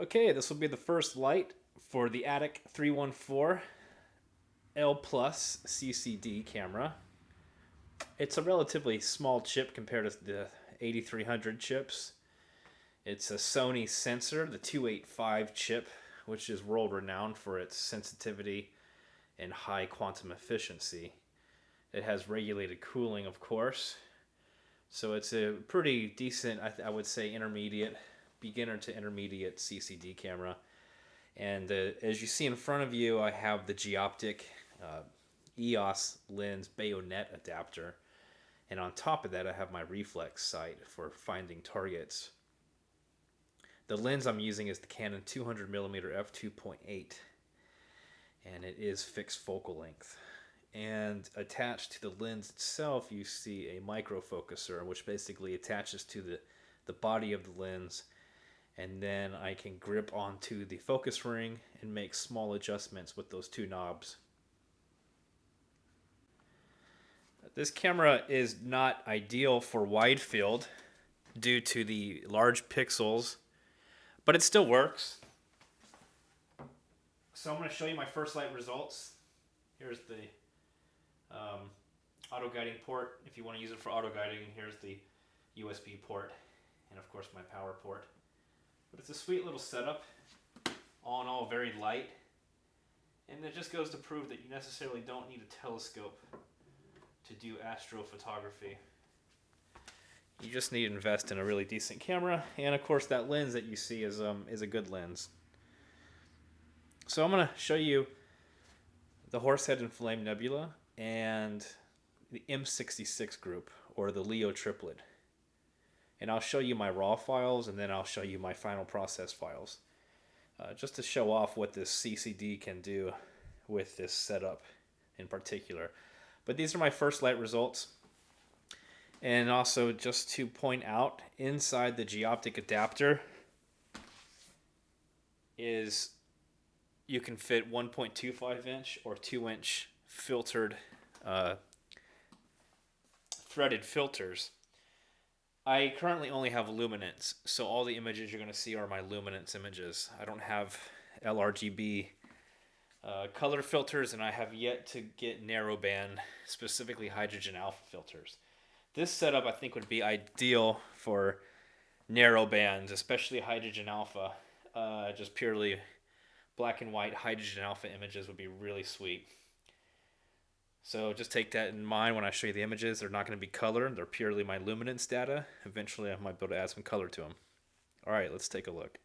Okay, this will be the first light for the Atik 314 L Plus CCD camera. It's a relatively small chip compared to the 8300 chips. It's a Sony sensor, the 285 chip, which is world renowned for its sensitivity and high quantum efficiency. It has regulated cooling, of course, so it's a pretty decent, I would say, intermediate, beginner to intermediate CCD camera. And as you see in front of you, I have the Geoptik EOS lens bayonet adapter. And on top of that, I have my reflex sight for finding targets. The lens I'm using is the Canon 200mm f2.8, and it is fixed focal length. And attached to the lens itself, you see a micro focuser, which basically attaches to the body of the lens, and then I can grip onto the focus ring and make small adjustments with those two knobs. This camera is not ideal for wide field due to the large pixels, but it still works. So I'm going to show you my first light results. Here's the auto guiding port if you want to use it for auto guiding. Here's the USB port, and of course my power port. But it's a sweet little setup. All in all, very light. And it just goes to prove that you necessarily don't need a telescope to do astrophotography. You just need to invest in a really decent camera, and of course that lens that you see is a good lens. So I'm going to show you the Horsehead and Flame Nebula and the M66 group, or the Leo triplet. And I'll show you my raw files, and then I'll show you my final process files, just to show off what this CCD can do with this setup in particular. But these are my first light results. And also, just to point out, inside the Geoptik adapter is, you can fit 1.25 inch or 2 inch filtered threaded filters. I currently only have Luminance, so all the images you're going to see are my Luminance images. I don't have LRGB color filters, and I have yet to get narrowband, specifically hydrogen alpha filters. This setup I think would be ideal for narrowbands, especially hydrogen alpha. Just purely black and white hydrogen alpha images would be really sweet. So just take that in mind when I show you the images. They're not going to be colored. They're purely my luminance data. Eventually I might be able to add some color to them. All right, let's take a look.